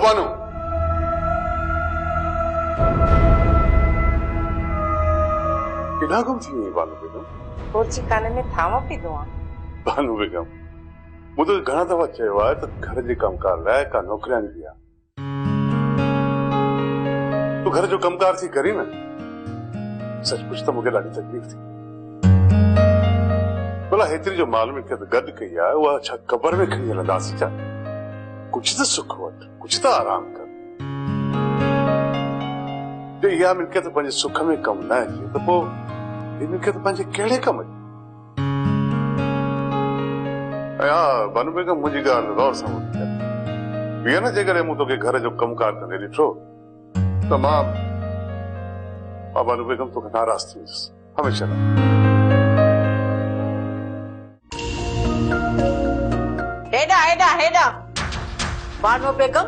बानू किना गुम थी हुई बानू बेगम पोर्ची काने में थामा पी दूं बानू बेगम मुझे घना दफा चयो आहे त घर जे कमकार लाइ का नौकरियां दिया तू घर जो कमकार थी करी न सचमुच तो मुझे ॾाढी तकलीफ़ थी भला हेतिरी जो मालूम के गॾु कई आहे उहा छा कबर में खणी हलंदासीं छा कुछ तो सुख वठ कुछ तो आराम कर जे इहा मिल्कियत पंहिंजे सुख में कम न अचे त पोइ हीअ मिल्कियत पंहिंजे कहिड़े कम अचे हा बानू बेगम मुंहिंजी ॻाल्हि गौर सां ॿुधी वीह न जेकॾहिं मूं तोखे घर जो कमकार कंदे ॾिठो त मां बानू बेगम तोखे नाराज़ थी वेंदुसि हमेशा हेडा हेडा हेडा बानू बेगम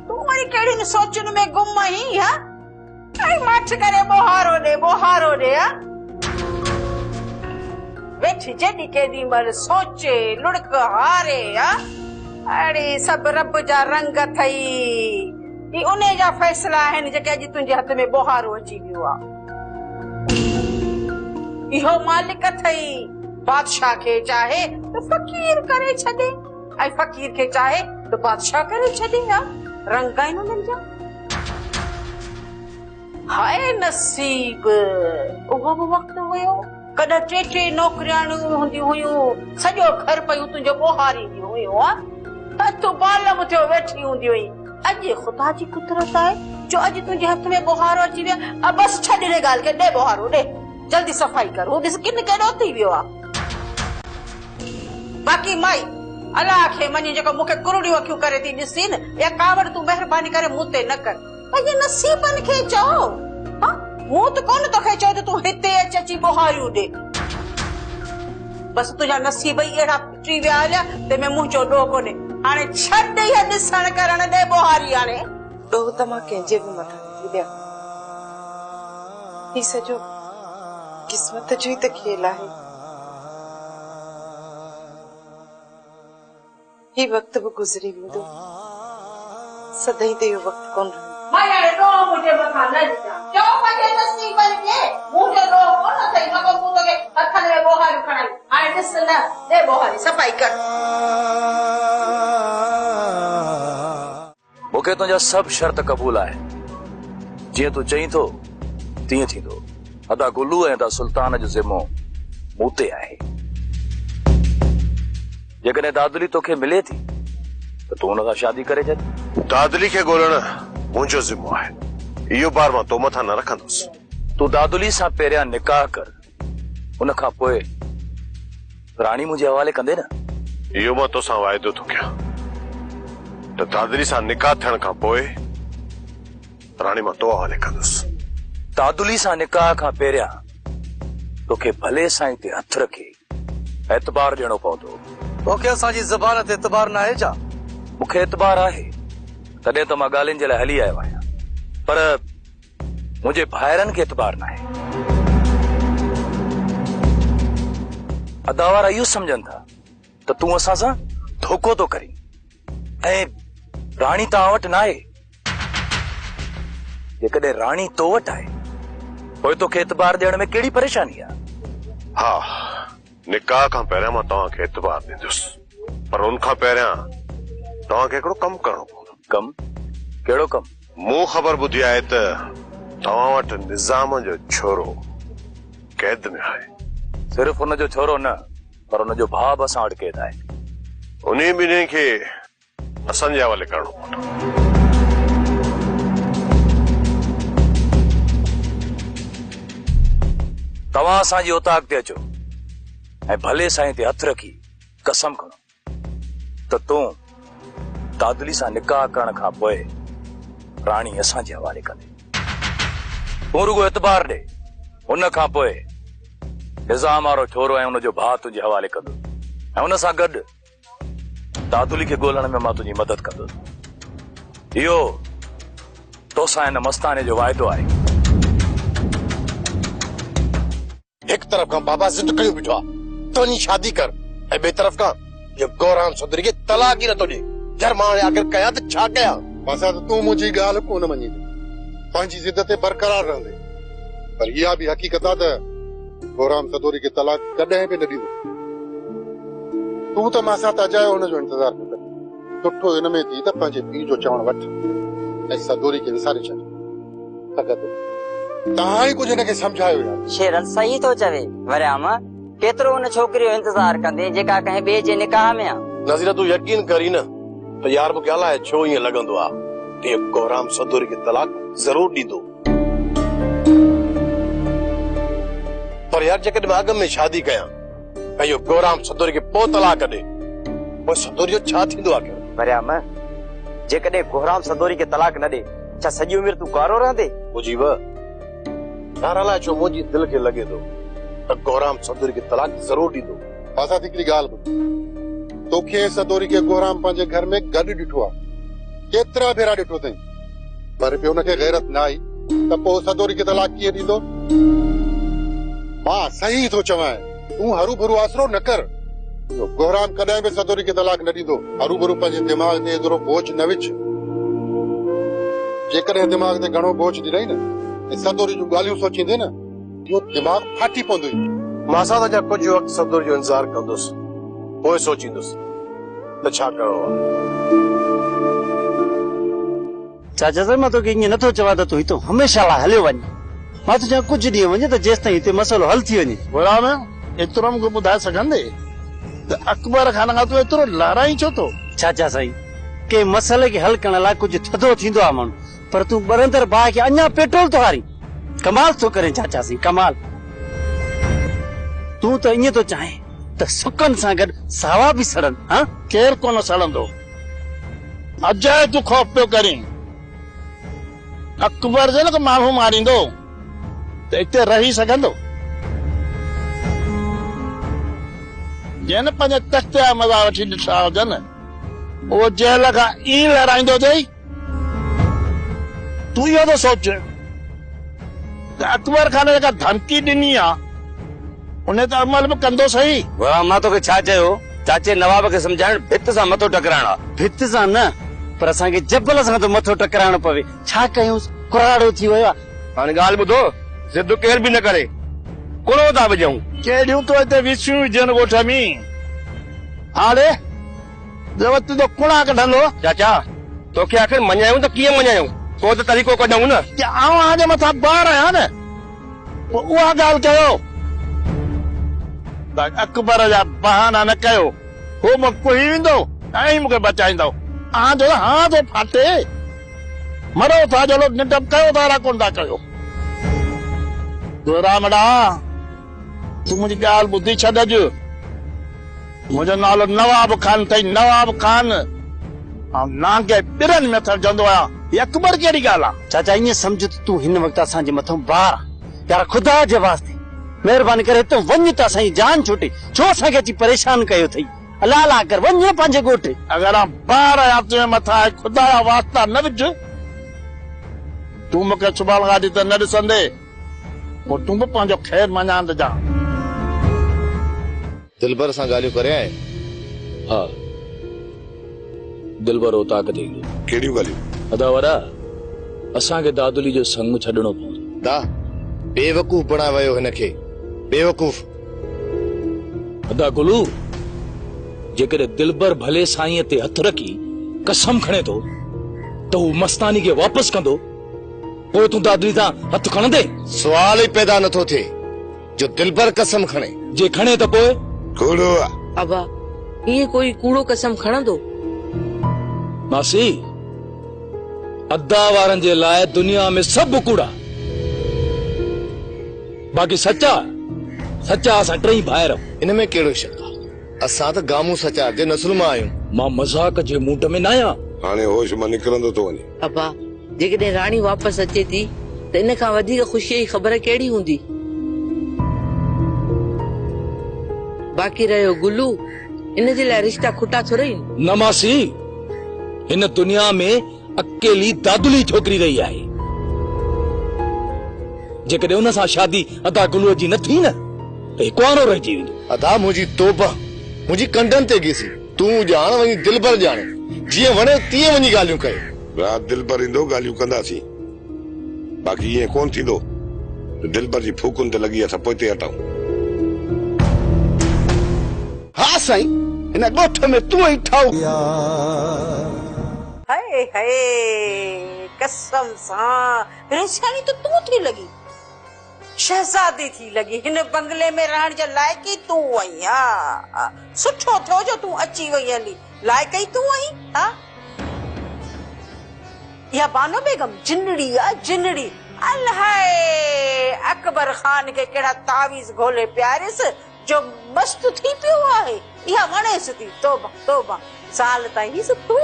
तू वरी केड़ी न सोचन में गुम ही हा आई मठ करे बोहारो दे हा वेठी जडी केडी मर सोचे लुड़क हारे हा अरे सब रब जा रंग थई ई उने जा फैसला है जेके अज तुझे हाथ में बोहारो अची वियो आ इहो मालिक थई बादशाह के चाहे तो फकीर करे छदे आई फकीर के चाहे तो बादशाह करे छदे या रंग आइन उनन जा हाय नसीब उहो वक्त हुयो कदा टे नौकरियां हुंदी हुयूं सजो घर पयूं तुझो बोहारी हुयो आ तू बालम थियो वेठी हुंदी हुई अज खुदा जी कुदरत है जो अज तुझे हाथ में बोहारो अची विया अब बस छड़ दे गाल के दे बोहारो दे जल्दी सफाई कर वो दिस किन केडो थी वियो आ बाकी माई अल्लाह के मनी जको मुके कुरुड़ी वखियो करे थी दिसीन या कावड़ तू मेहरबानी करे मुते न कर ये नसीबन के चो हां मु तो कोन तो खे चो तू हिते अची बोहारियो दे बस तुझा नसीब ही एड़ा पिटी विया ते मैं मुंह चो डो कोने हाने छड ही दिसण करण दे बोहारी आने डो तमा केजे भी मथा थी दे ही सजो किस्मत जो ही त खेल है ये वक्त भी गुजरी विंदो सदाई ते यो वक्त कोन माया रो मुझे मथा न जो पंहिंजे नसीब के मुझे रो कोन थई मको तू के हथ में बोहारी खणाई हाणे दिस न दे बोहारी सफाई कर मुखे तुझा सब शर्त कबूल है जे तू चई तो तीअं थींदो अदा गुल्लू ऐं दा सुल्तान जो ज़िम्मो मूते आहे जेकॾहिं दादुली तोखे मिले थी त तूं हुन सां शादी करे छॾ दादुली खे ॻोल्हण मुंहिंजो ज़िम्मो आहे इहो बार मां तो मथां न रखंदुसि तूं दादुली सां पहिरियां निकाह कर उन खां पोइ राणी मुंहिंजे हवाले कंदे न इहो मां तोसां वाइदो थो कयां त दादुली सां निकाह थियण खां पोइ राणी मां तो हवाले कंदुसि दादुली सां निकाह खां पहिरियां तोखे भले साईं ते हथ रखी एतबार ॾियणो पवंदो तोखे असांजी ज़बान ते एतबार न आहे छा मूंखे एतबार आहे तॾहिं त मां ॻाल्हियुनि जे लाइ हली आयो आहियां पर मुंहिंजे भाइरनि खे एतबार न आहे अदावारा इहो सम्झनि था त तूं असां सां धोखो थो करी ऐं राणी तव्हां वटि न आहे जेकॾहिं राणी तो वटि आहे पोइ तोखे एतबार ॾियण में कहिड़ी परेशानी आहे हा निकाह खां पहिरियां मां तव्हांखे एतबार ॾींदुसि पर उन खां पहिरियां तव्हांखे हिकिड़ो कमु करणो पवंदो कम कहिड़ो कम मूं ख़बर ॿुधी आहे त तव्हां वटि निज़ाम जो छोरो कैद में आहे सिर्फ़ हुनजो छोरो न पर हुनजो भाउ बि असां वटि कैद आहे उन ॿिन्ही खे असांजे हवाले करणो पवंदो तव्हां असांजी औताक ते अचो ऐं भले साईं ते हथ रखी कसम खणो त तूं दादुली सां निकाह करण खां पोइ राणी असांजे हवाले कंदे तूं रुगो एतबार ॾे हुन खां पोइ निज़ाम वारो छोरो ऐं हुनजो भाउ तुंहिंजे हवाले कंदो ऐं हुन सां गॾु दादुली खे ॻोल्हण में मां तुंहिंजी मदद कंदुसि इहो तोसां हिन मस्ताने जो वाइदो आहे एक तरफ का बाबा जिद कयो बीठो आहे तो नी शादी कर ऐं ॿिए तरफ का ये गौराम सुंदरी खे तलाक ई नथो ॾे यार मां आख़िर कयां त छा कयां असां त तूं मुंहिंजी ॻाल्हि कोन मञी पंहिंजी ज़िद ते बरक़रार रहंदे पर इहा बि हक़ीक़त आहे त गोराम सदोरी खे तलाक कॾहिं बि न ॾींदो तूं त मां सां त अजायो हुनजो इंतज़ार न कर सुठो हिन में थी त पंहिंजे पीउ जो चवण वठ ऐं सदोरी खे विसारे छॾ तव्हां ई कुझु हिनखे सम्झायो यार शेरन सही थो चवे वरियाम केतिरो हुन छोकिरी जो इंतज़ार कंदे जेका कंहिं ॿिए जे निकाह में आहे नज़ीरा तूं यकीन करी न त यार मूंखे अलाए छो ईअं लॻंदो आहे त इहो गोराम सदोरी खे तलाक ज़रूर ॾींदो पर यार जेकॾहिं मां अॻ में शादी कयां ऐं इहो गोराम सदोरी खे पोइ तलाक ॾे पोइ सदोरी जो छा थींदो आहे वरियाम जेकॾहिं गोराम सदोरी खे तलाक न ॾे छा सॼी उमिरि तूं कारो रहंदे मुजीब यार अलाए छो मुंहिंजी दिलि खे लॻे थो त गोराम सदोरी खे तलाक ज़रूर ॾींदो असां हिकिड़ी ॻाल्हि ॿुध तोखे सदोरी खे गोराम पंहिंजे घर में गॾु ॾिठो आहे केतिरा भेरा ॾिठो अथई पर बि हुनखे गैरत न आई त पोइ सदोरी खे तलाक कीअं ॾींदो मां सही थो चवां तूं हरू भरू आसरो न कर गोराम कॾहिं बि सदोरी खे तलाक न ॾींदो हरू भरू पंहिंजे दिमाग़ ते एतिरो बोझ न विझ जेकॾहिं दिमाग़ ते घणो बोझ ॾिनई न सदोरी जूं ॻाल्हियूं सोचींदे न इहो दिमाग़ फाटी पवंदो मां सां त कुझु वक़्तु सदोरी जो इंतज़ार कंदुसि पोइ सोचींदुसि त छा करिणो आहे चाचा साहिब मां तोखे ईअं नथो चवां त तूं हितां हमेशह लाइ हलियो वञ मां तो कुछ ॾींहं वञे त जेसि ताईं हिते मसइलो हल थी वञे गुलाम एतिरो मूंखे ॿुधाए सघंदे त अकबर खान खां तूं एतिरो लाराई छो थो चाचा साईं के मसइले खे हल करण लाइ कुझु थधो थींदो आहे माण्हू पर तूं बरंदर भाउ खे अञा पेट्रोल थो हारी कमाल थो करे चाचा साईं कमाल तूं त ईअं थो चाहे त सुकनि सां गॾु सावा बि सड़नि हा केरु कोन सड़ंदो अजाए तूं ख़ौफ़ पियो करीं अकबर जे न माण्हू मारींदो त हिते रही सघंदो जंहिं पंहिंजे तख़्त जा मज़ा वठी ॾिठा हुजनि उहो जेल खां ईअं लहराईंदो अथई तूं इहो त सोच त अकबर खान जेका धमकी ॾिनी आहे उन ते अमल बि कंदो सही मां तोखे छा चयो चाचे नवाब खे सम्झाइण भित सां मथो टकराइण आहे भित सां न पर असांखे जबल सां थो मथो टकराइणो पवे छा कयूं कुराड़ो थी वियो आहे हाणे ॻाल्हि ॿुधो ज़िद केर बि न करे कुड़ो था विझूं कहिड़ियूं तो हिते विसियूं विझनि ॻोठ में हाणे जवत तो कुणा कढंदो चाचा तोखे आख़िर मञायूं त कीअं मञायूं को त तरीक़ो कढूं न आऊं हाणे मथां ॿार आहियां न पोइ उहा ॻाल्हि कयो अकबर जा बहाना न कयो हो मूंखे वेंदो ऐं मूंखे बचाईंदो हाँ तो फाटे मरो था चलो निडम कयो था कोन था कयो रामड़ा तूं मुंहिंजी ॻाल्हि ॿुधी छॾ अॼु मुंहिंजो नालो नवाब खान अथई नवाब खान नांगे ॿिरनि में थरजंदो आहियां ही अकबर कहिड़ी ॻाल्हि आहे चाचा ईअं सम्झ त तूं हिन वक़्तु असांजे मथां ॿार यार ख़ुदा जे वास्ते महिरबानी करे हितां वञ त असांजी जान छुटे छो असांखे अची परेशान कयो अथई अला अला कर वञ पंहिंजे ॻोठ अगरि ॿार आहियां तुंहिंजे मथां ख़ुदा जा वास्ता न विझ तूं मूंखे सुभाणे गाॾी त न ॾिसंदे पोइ तूं बि पंहिंजो ख़ैर मञांद जा दिलबर सां ॻाल्हियूं करे आए हा दिलबर उता कदे कहिड़ियूं ॻाल्हियूं अदा वड़ा असांखे दादुली जो संग छॾणो पवंदो दा बेवकूफ़ बणाए वियो हिनखे बेवकूफ़ अदा गुलू जेकॾहिं दिलबर भले साईं ते हथ रखी कसम खणे थो त हू मस्तानी खे वापसि कंदो पोइ तूं दादुली सां हथ खणंदे सवाल ई पैदा नथो थिए जो दिलबर कसम खणे जे खणे त पोइ कूड़ो अबा ये कोई कूड़ो कसम खणंदो मासी अदा वारनि जे लाइ दुनिया में सभु कूड़ा बाक़ी सच्चा असां टई भाइर इन में कहिड़ो शक आहे असां त गामू सचा जे नस्ल मां आहियूं मां मज़ाक जे मूड में न आहियां हाणे होश मां निकिरंदो थो वञे अबा जेकॾहिं राणी वापसि अचे थी त इन खां वधीक ख़ुशीअ जी ख़बर कहिड़ी हूंदी बाक़ी रहियो गुलू इन जे लाइ रिश्ता खुटा थोड़े न मासी हिन दुनिया में अकेली दादुली छोकिरी रही आहे जेकॾहिं उन सां शादी अदा गुलूअ जी न थी न त कुआरो रहिजी वेंदो अदा मुंहिंजी तोबा मुंहिंजी कंडनि ते घिसी तूं ॼाण वञी दिलबर ॼाणे जीअं वणे तीअं वञी ॻाल्हियूं कयो रात दिल पर ईंदो ॻाल्हियूं कंदासीं बाक़ी ईअं कोन थींदो दिल पर जी फूकुन ते लॻी असां पोइ ते हटाऊं हाँ साईं इन ॻोठ में तूं ई ठाऊ हाय हाय कसम सां रेशानी तो तू थी लगी शहजादी थी लगी हिन बंगले में रहण जे लायक ही तू आई हां सुठो थियो जो तू अची वई हली लायक ही तू आई हां या बानो बेगम जिनड़ी आ जिनड़ी अल्हाए अकबर खान के केड़ा तावीज घोले प्यारिस जो मस्त थी पियो आहे या वणेस थी तौबा तौबा साल ताईं तू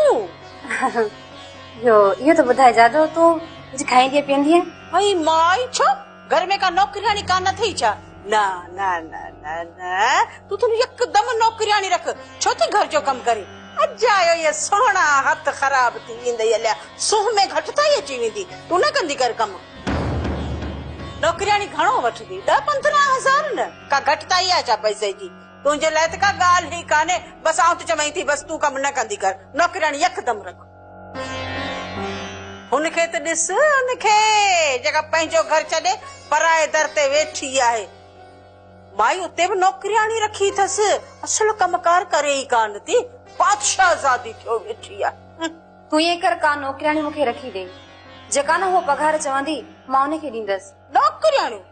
यो तो बुधाए जादो तू कुछ खाईंदी पींदी है आई माई छो घर में का नौकरियानी कान थई छा ना ना ना ना ना तू तो एकदम नौकरियानी रख छो थी घर जो कम करे अजायो ये सोना हथ खराब थी इंदे यल्या सुह में घटता ही अची वेंदी तू न कंदी कर कम नौकरियानी घणो वठदी 10-15,000 न का घटता ही आचा पैसे जी तुझे लाइ त का गाल ही काने बस आउं तो चमई थी बस तू कम न कंदी कर नौकरियानी एकदम रख उनखे त ॾिस उनखे जेका पंहिंजो घर छॾे पराए दर ते वेठी आहे माई उते बि नौकरियाणी रखी अथसि असल कमकार करे ई कान थी बादशाहज़ादी थियो वेठी आहे तू ये कर का नौकरियाणी मुखे रखी दे जेका न हो पगार चवंदी मां उनखे ॾींदसि नौकरियाणियूं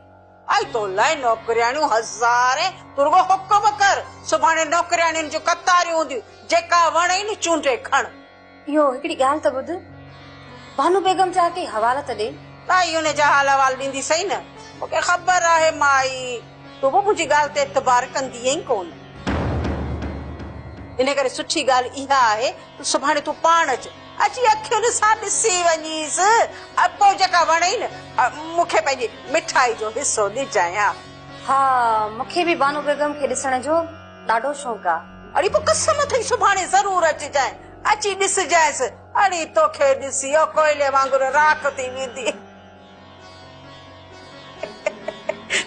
आई तो लाइ नौकरियाणियूं हज़ारे तुरगो हुकुम कर सुभाणे नौकरियाणियुनि जूं कतारियूं हूंदियूं जेका वणे न चूंडे खण इहो हिकिड़ी ॻाल्हि त ॿुध भानु बेगम जा के हवाला त ॾे ताई उन जा हाल अहवाल ॾींदी सही न मूंखे ख़बर आहे माई तू बि मुंहिंजी ॻाल्हि ते एतबार कंदी आई कोन इन करे सुठी ॻाल्हि इहा आहे सुभाणे तू पाण अची अखियुनि सां ॾिसी वञीस पोइ जेका वणे न मूंखे पंहिंजी मिठाई जो हिसो ॾिजांइ हा मूंखे बि भानु बेगम खे ॾिसण जो ॾाढो शौक़ु आहे अरे पोइ कसम अथई सुभाणे ज़रूर अचिजांइ अची ॾिसजांइसि अरे तोखे ॾिसी ओ कोयले वांगुरु राख थी वेंदी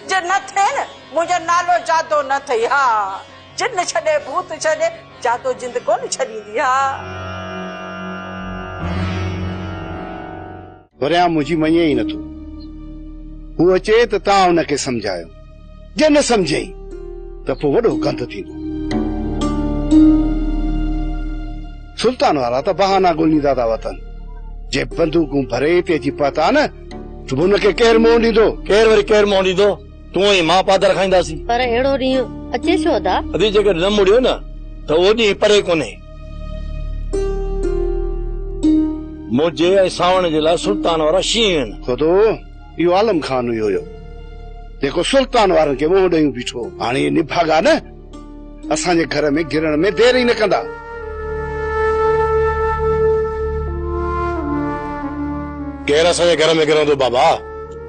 जो न थे न मुंहिंजो नालो जादो न थई हा जिन छॾे भूत छॾे जादो जिंद कोन छॾींदी हा वरिया मुंहिंजी मञे ई नथो हू अचे त तव्हां हुनखे सम्झायो जे न सम्झई त पोइ वॾो गंद थींदो सुल्तान वारा त बहाना ॻोल्हींदा था वतन जे बंदूकूं भरे ते अची पता न त हुनखे केरु मोह ॾींदो केरु वरी केरु मोह ॾींदो तूं ई मां पादर खाईंदासीं पर अहिड़ो ॾींहुं अचे छो था अदी जेकर न मुड़ियो न त उहो ॾींहुं परे कोन्हे मुंहिंजे ऐं सावण जे लाइ सुल्तान वारा शींहं आहिनि खुदो इहो आलम खान हुयो जेको सुल्तान वारनि खे मोह ॾेई बीठो हाणे इहे निभागा न असांजे घर में गिरण में देर ई न कंदा केरु असांजे घर में गिरंदो बाबा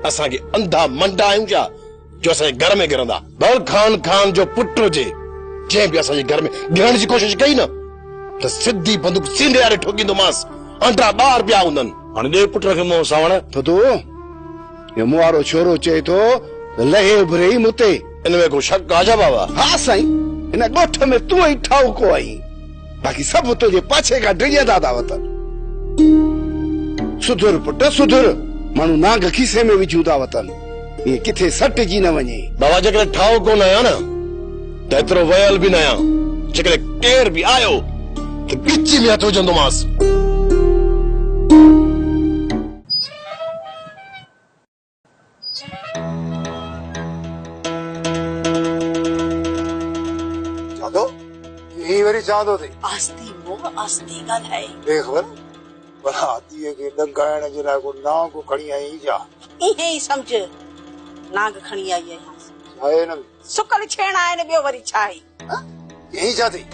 असांखे अंधा मंडा आहियूं छा जो असांजे घर में गिरंदा बलखान खान जो पुट हुजे जंहिं बि असांजे घर में गिरण जी कोशिश कई न त सिधी बंदूक सीने वारे ठोकींदोमांसि अंडा ॿार पिया हूंदनि हाणे ॾे पुट खे मोह सावण थो इहो मुआरो छोरो चए थो लहे उभरे ई मुते इन में को शक आहे छा बाबा हा साईं हिन ॻोठ में तूं ई ठाउको आई बाक़ी सभु तुंहिंजे पाछे खां डिॼंदा था वतन सुधुर पुट सुधुर माण्हू नांग खीसे में विझूं था वतन इहे किथे सटिजी न वञे बाबा जेकॾहिं ठाहो कोन आहियां न त एतिरो वयल बि न आहियां जेकॾहिं केर बि आयो त ॻिची में हथु विझंदोमांसि चाहतो थी आस्ती मोह आस्ती ॻाल्हाए देख वर भला दिए के डंगाइण जे लाइ को नाव को खणी आई जा इहे ई समझ नाग खणी आई है आहे न सुकल छेण आहिनि ॿियो वरी छा आहे यही जाती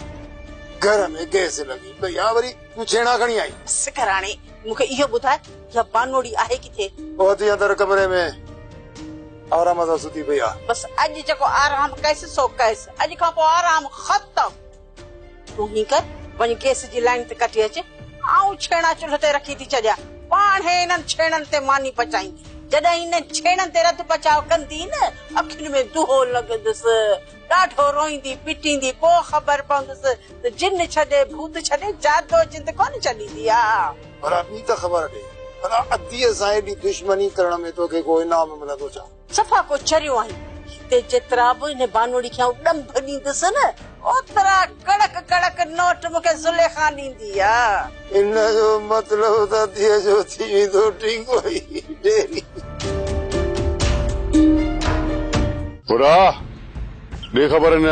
घर में गैस लगी तो या वरी तू छेणा खणी आई सिकराणे मूंखे इहो ॿुधाए या बानोड़ी आहे किथे ओती अंदर कमरे में आराम सां सुती पई आहे बस अॼु जेको आराम कयसि सो कयसि अॼु खां पोइ आराम ख़तम तूं ही कर वञी गैस जी लाइन ते कटी अचे आऊं छेणा चुल्ह ते रखी थी छॾियां पाण इन्हनि छेणनि ते मानी पचाईंदी जॾहिं इन छेणनि ते रद बचाव कंदी न अखियुनि में दुहो लॻंदुसि ॾाढो रोईंदी पिटींदी पोइ ख़बर पवंदसि त जिन छॾे भूत छॾे जादो जिंद कोन छॾींदी आहे। पर ॿी त ख़बर ॾे पर अदीअ सां एॾी दुश्मनी करण में तोखे को इनाम मिलंदो छा? सफ़ा को चरियो आहीं। हिते जेतिरा बि हिन बानोड़ी खे ॾंभ ॾींदसि न ओतिरा कड़क कड़क नोट मूंखे ज़ुलेखा ॾींदी आहे। इन जो मतिलबु त अदीअ जो थी वेंदो टिंगो ई डेरी। पूरा ॿे ख़बर न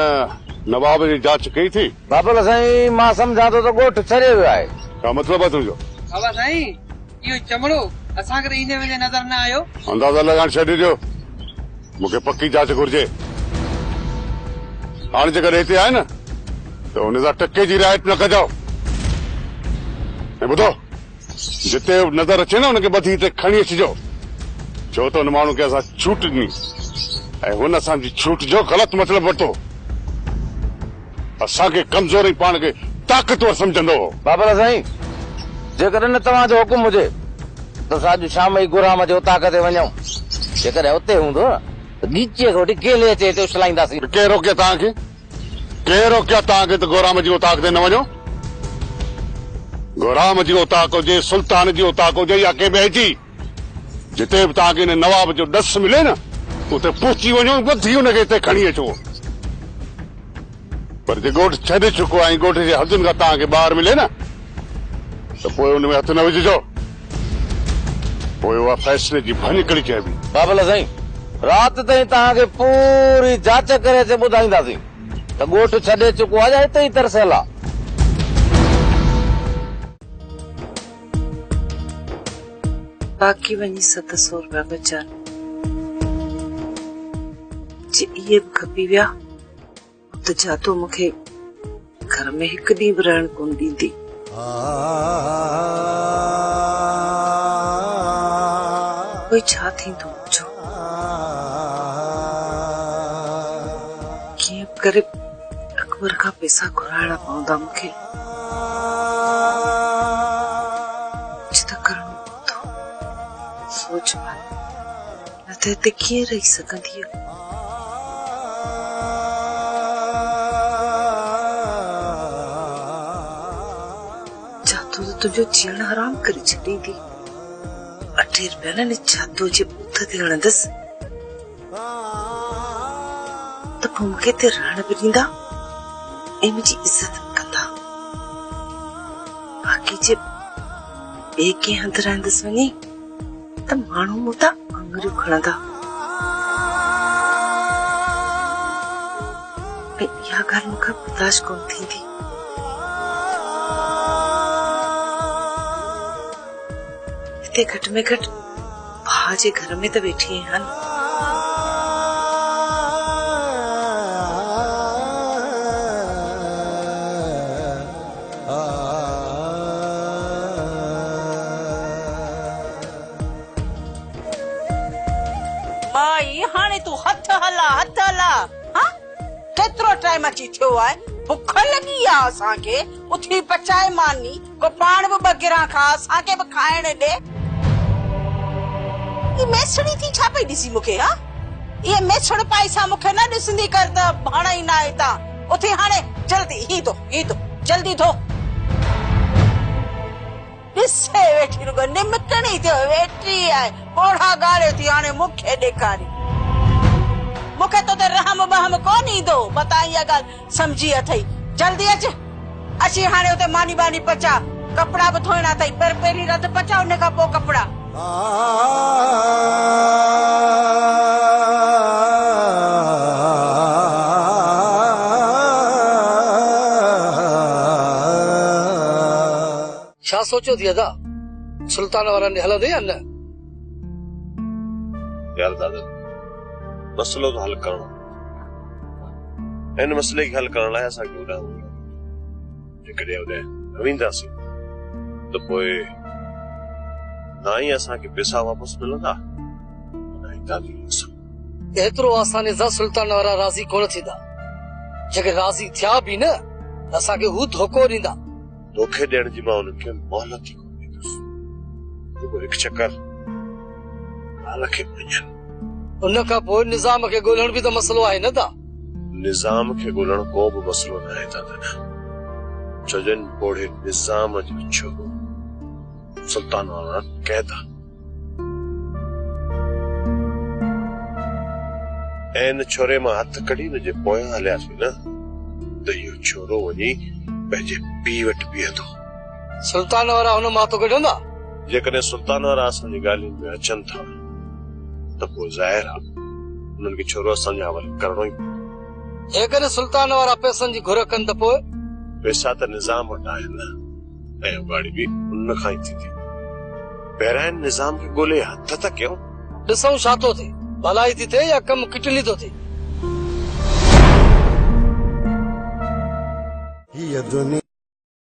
नवाब जी जांच कई थी? बाबा साईं मां सम्झां थो त ॻोठ छॾे वियो आहे। छा मतिलबु आहे तुंहिंजो? बाबा साईं इहो चमड़ो असांखे त ईंदे वेंदे नज़र न आयो। अंदाज़ा लॻाइण छॾे ॾियो, मूंखे पक्की जांच घुर्जे। हाणे जेकर हिते आहे न त हुन सां टके जी रिआयत न कजो। ऐं ॿुधो जिते नज़र अचे न हुनखे ॿधी हिते खणी अचिजो, छो त हुन माण्हू खे असां छूट ॾिनी ऐं हुन असांजी छूट जो ग़लति मतिलबु वरितो। असांखे कमज़ोर पाण खे ताक़तवर सम्झंदो हो। बाबा साईं जेकॾहिं न तव्हांजो हुकुम हुजे त अॼु शाम ई गुराम जे उताक ते वञूं। जेकॾहिं उते हूंदो त गीचीअ खे वठी केले अचे हिते उछलाईंदासीं। केरु रोकिया तव्हांखे? केरु रोकिया तव्हांखे त गुराम जी उताक ते न वञो? गुराम जी उताक हुजे, सुल्तान जी उताक हुजे या कंहिं ॿिए जी, जिते बि तव्हांखे हिन नवाब जो ॾस मिले न उते पहुची वञो, ॿधी हुनखे हिते खणी अचो। पर जे ॻोठ छॾे चुको आहे ॻोठ जे हदुनि खां तव्हांखे ॿाहिरि मिले न त पोइ हुन में हथ न विझिजो, पोइ उहा फ़ैसिले जी भञकड़ी चइबी। बाबा साईं राति ताईं तव्हांखे पूरी जांच करे अचे ॿुधाईंदासीं त ॻोठ छॾे चुको आहे या हिते ई तरसियल आहे। बाक़ी वञी 700 रुपया बचा जे इहे बि खपी विया त जातो मूंखे घर में हिकु ॾींहुं बि रहण कोन ॾींदी। कोई छा थींदो मुंहिंजो? कीअं बि करे अकबर खां पैसा घुराइणा पवंदा मूंखे। कुझु त करणो पवंदो। सोच मन न त हिते कीअं रही सघंदी आहे। जातो त तुंहिंजो जीअण हराम करे छॾींदी। 8 रुपया न जातो जे बूथ ते हणंदसि त पोइ मूंखे हिते रहण बि ॾींदा ऐं मुंहिंजी इज़त बि कंदा। बाक़ी जे ॿिए कंहिं हंधि रहंदसि वञी त माण्हू मूं तां आङुरियूं खणंदा। इहा ॻाल्हि मूंखे बर्दाश्त कोन थींदी। हिते घटि में घटि भाउ जे घर में त वेठी आहियां न। माई हाणे तूं हथ हला हाँ? केतिरो टाइम अची थियो आहे? बुख लॻी आहे असांखे। उथी पचाए मानी को पाण बि ॿ गिरा खा, असांखे बि खाइण ॾे। ही मेसड़ी थी छा पई ॾिसी मूंखे? हा ये मेसड़ पाई सां मूंखे न ॾिसंदी कर त भाणा ई न आहे ता। उथी हाणे जल्दी ही तो जल्दी थो। ॾिसे वेठी रुगो निमकणी थियो वेठी आहे ओढ़ा ॻाढ़े थी हाणे मूंखे ॾेखारी। मूंखे तो ते रहम बहम कोन ईंदो। बता इहा ॻाल्हि सम्झी अथई। जल्दी अची हाणे उते मानी बानी पचा, कपिड़ा बि धोइणा अथई। पहिरीं रध पचा उन खां पोइ कपिड़ा। छा सोचो थी अदा? सुल्तान वारनि ॾे हलंदे या न? यार दादा मसलो तो हल करणो। इन मसले खे हल करण लाइ असांखे होॾां जेकॾहिं होॾे न वेंदासीं त पोइ ना ही असांखे पैसा वापसि मिलंदा ना ही तालीम। एतिरो आसानी सां सुल्तान वारा राज़ी कोन थींदा। जेके राज़ी थिया बि न असांखे हू धोखो ॾींदा। धोखे ॾियण जी मां उन्हनि खे मोहलत ई कोन ॾींदुसि। रुगो हिकु चकर हाल खे वञनि। उन खां पोइ निज़ाम खे ॻोल्हण बि त मसलो आहे न ता? निज़ाम खे ॻोल्हण को बि मसइलो न आहे दादा। छजन पोड़े निज़ाम जो छोरो सुल्तान वारा कैदा ऐं इन छोरे मां हथ कढी न जे पोयां हलियासीं न त इहो छोरो वञी पंहिंजे पीउ वटि बीहंदो। सुल्तान वारा हुन मां तो कढंदा? जेकॾहिं सुल्तान वारा असांजी ॻाल्हियुनि में अचनि था त पोइ ज़ाहिर आहे उन्हनि खे छोरो असांजे हवाले करणो ई पवंदो। जेकॾहिं सुल्तान वारा पैसनि जी घुर कनि त पोइ? पैसा त निज़ाम वटि आहिनि ऐं उगाड़ी बि उन खां ई थींदी। पहिरियां निज़ाम खे ॻोल्हे हथ त कयूं, ॾिसूं छा थो थिए, भलाई थी थिए या कमु किटली थो थिए। हीअ दुनिया